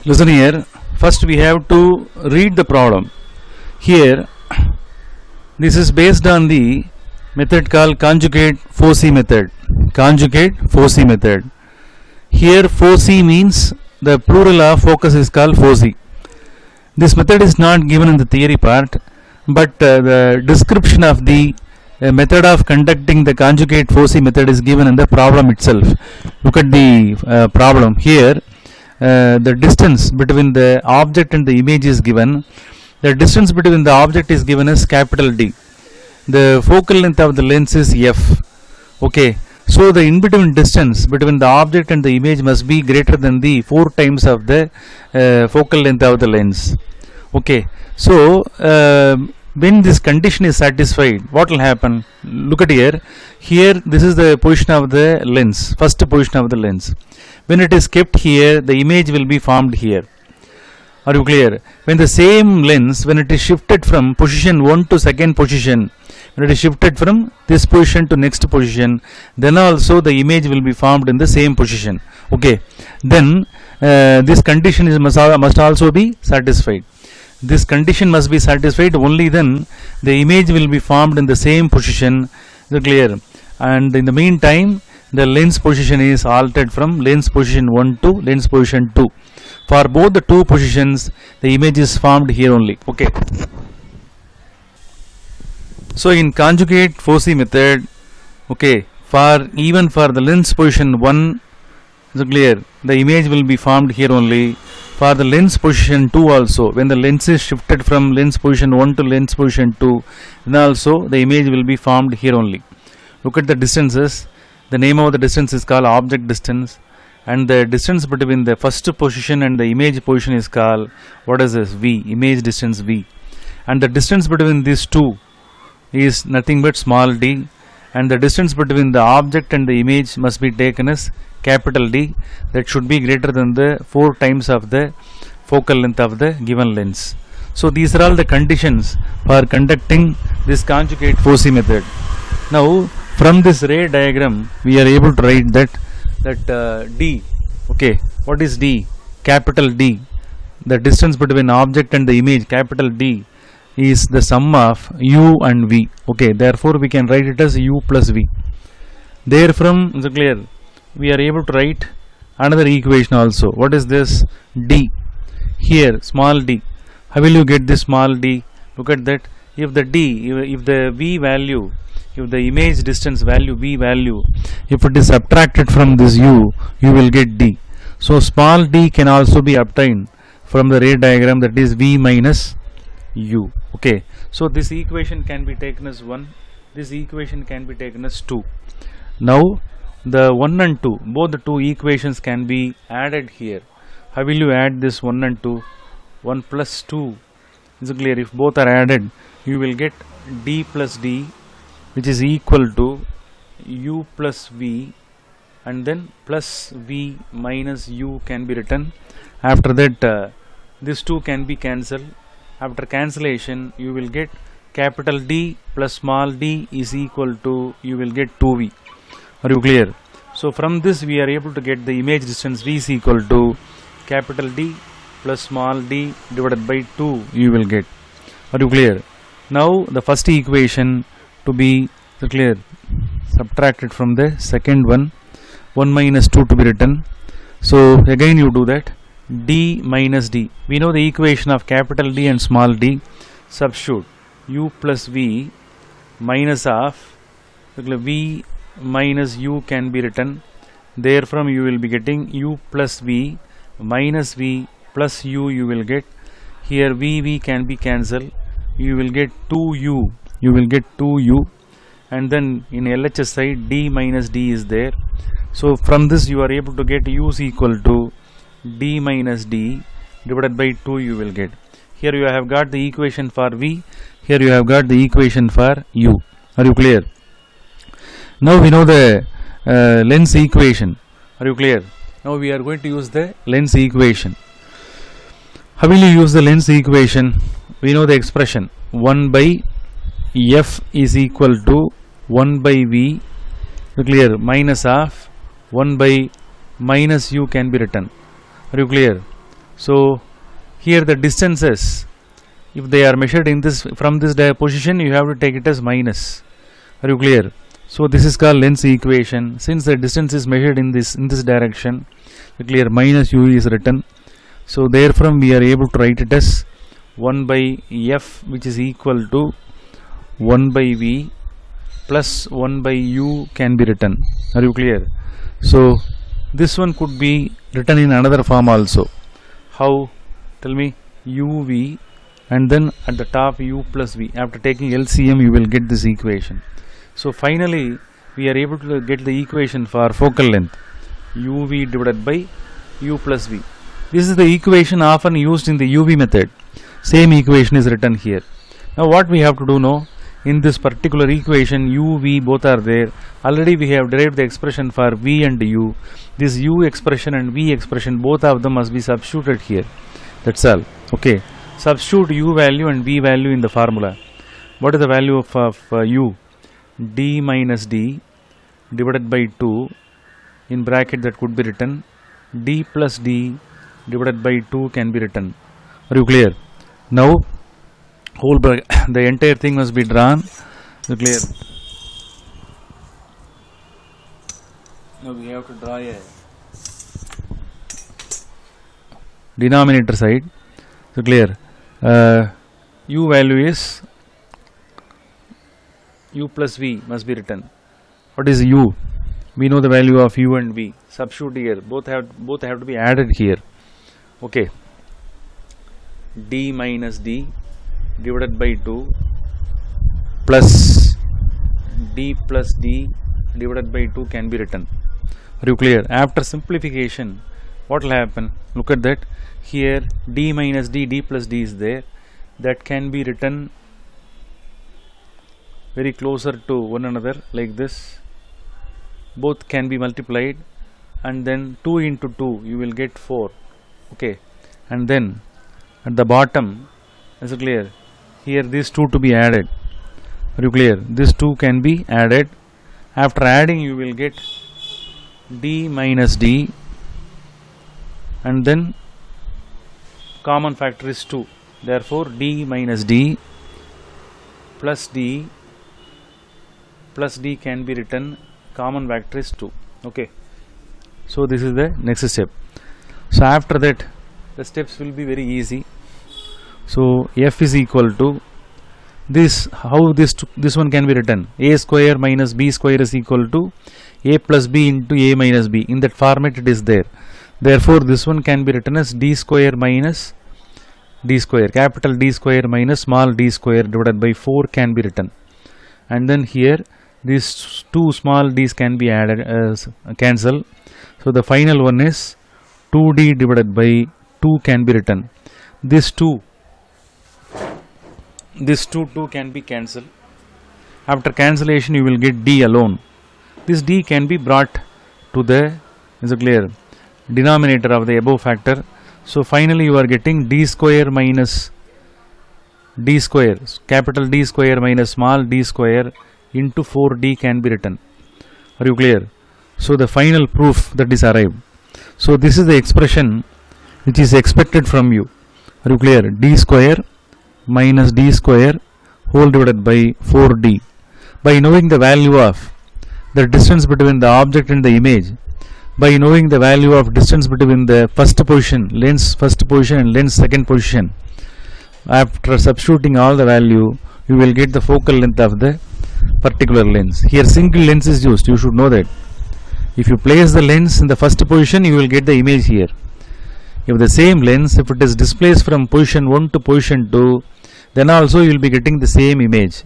Listen here. First we have to read the problem. Here this is based on the method called conjugate foci method. Conjugate foci method. Here foci means the plural of focus is called foci. This method is not given in the theory part, but the description of the method of conducting the conjugate foci method is given in the problem itself. Look at the problem here. The distance between the object and the image is given. The distance between the object is given as capital D. The focal length of the lens is f. Okay, so the in between distance between the object and the image must be greater than the 4 times of the focal length of the lens. Okay, so when this condition is satisfied, what will happen? Look at here. Here this is the position of the lens, first position of the lens. When it is kept here, the image will be formed here. Are you clear? When the same lens, when it is shifted from position 1 to second position, when it is shifted from this position to next position, then also the image will be formed in the same position. Okay, then this condition must also be satisfied. This condition must be satisfied, only then the image will be formed in the same position. Is it clear? And in the meantime, the lens position is altered from lens position 1 to lens position 2. For both the two positions, the image is formed here only. Okay. So in conjugate foci method, okay, even for the lens position 1, is it clear? The image will be formed here only. For the lens position 2 also, when the lens is shifted from lens position 1 to lens position 2, then also the image will be formed here only. Look at the distances. The name of the distance is called object distance, and the distance between the first position and the image position is called, what is this? V, image distance V. And the distance between these two is nothing but small d, and the distance between the object and the image must be taken as capital D. That should be greater than the 4 times of the focal length of the given lens. So these are all the conditions for conducting this conjugate foci method. Now from this ray diagram we are able to write that D, okay, what is D? Capital D. The distance between object and the image, capital D, is the sum of U and V. Okay, therefore we can write it as U plus V. Therefrom, is it clear? We are able to write another equation also. What is this? D. Here, small d. How will you get this small d? Look at that. If the d, if the V value, if the image distance value, V value, if it is subtracted from this U, you will get D. So small d can also be obtained from the ray diagram, that is V minus U. Okay. So this equation can be taken as 1. This equation can be taken as 2. Now the 1 and 2, both the two equations can be added here. How will you add this 1 and 2? 1 plus 2. Is it clear? If both are added, you will get D plus D, which is equal to U plus V, and then plus V minus U can be written. After that, this 2 can be cancelled. After cancellation, you will get capital D plus small d is equal to, you will get 2V. Are you clear? So from this we are able to get the image distance V is equal to capital D plus small d divided by 2 you will get. Are you clear? Now the first equation to be clear, subtracted from the second one, 1 minus 2 to be written. So again you do that, d minus d. We know the equation of capital D and small d. Substitute u plus v minus of v minus u can be written. Therefrom you will be getting u plus v minus v plus u you will get. Here v can be cancelled. You will get 2u. You will get 2u, and then in LHS side d minus d is there. So from this you are able to get u is equal to d minus d divided by 2 you will get. Here you have got the equation for v. Here you have got the equation for u. Are you clear? Now we know the lens equation. Are you clear? Now we are going to use the lens equation. How will you use the lens equation? We know the expression 1 by f is equal to 1 by v, clear, minus of 1 by minus u can be written. Are you clear? So here the distances, if they are measured in this from this position, you have to take it as minus. Are you clear? So this is called Lenz's equation. Since the distance is measured in this direction, clear, minus u is written. So therefrom we are able to write it as 1 by f, which is equal to 1 by v plus 1 by u can be written. Are you clear? So this one could be written in another form also. How? Tell me. uv and then at the top u plus v. After taking LCM you will get this equation. So finally we are able to get the equation for focal length, uv divided by u plus v. This is the equation often used in the UV method. Same equation is written here. Now what we have to do now, in this particular equation u, v both are there. Already we have derived the expression for v and u. This u expression and v expression, both of them must be substituted here. That's all. Okay. Substitute u value and v value in the formula. What is the value of u? D minus d divided by 2, in bracket that could be written d plus d divided by 2 can be written. Are you clear? Now whole the entire thing must be drawn. Clear? Now we have to draw a denominator side. So clear? U value is u plus v must be written. What is u? We know the value of u and v. Substitute here. Both have to be added here. Okay. D minus d divided by 2 plus d plus d divided by 2 can be written. Are you clear? After simplification, what will happen? Look at that. Here d minus d, d plus d is there. That can be written very closer to one another like this. Both can be multiplied and then 2 into 2 you will get 4. Okay. And then at the bottom, is it clear? Here these two to be added. Are you clear? These two can be added. After adding you will get d minus d and then common factor is 2. Therefore d minus d plus d can be written, common factor is 2. Okay. So this is the next step. So after that the steps will be very easy. So f is equal to this. How this one can be written? A square minus b square is equal to a plus b into a minus b. In that format it is there. Therefore this one can be written as d square minus d square, capital D square minus small d square divided by 4 can be written. And then here these two small d's can be added as cancel. So the final one is 2d divided by 2 can be written. This 2 can be cancelled. After cancellation you will get d alone. This d can be brought to the denominator of the above factor. So finally you are getting d square minus d square, capital D square minus small d square into 4d can be written. Are you clear? So the final proof that is arrived. So this is the expression which is expected from you. Are you clear? D square minus d square whole divided by 4d. By knowing the value of the distance between the object and the image, by knowing the value of distance between the first position, lens first position and lens second position, after substituting all the value, you will get the focal length of the particular lens. Here single lens is used, you should know that. If you place the lens in the first position, you will get the image here. If the same lens, if it is displaced from position 1 to position 2, then also you will be getting the same image.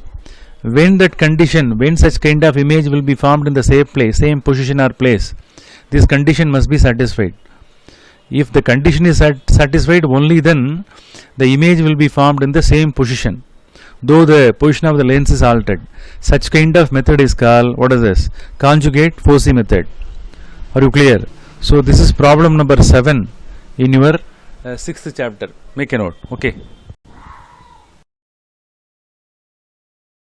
When that condition, when such kind of image will be formed in the same place, same position or place, this condition must be satisfied. If the condition is satisfied, only then the image will be formed in the same position, though the position of the lens is altered. Such kind of method is called, what is this? Conjugate Foci method. Are you clear? So this is problem number 7 in your 6th chapter. Make a note. Okay.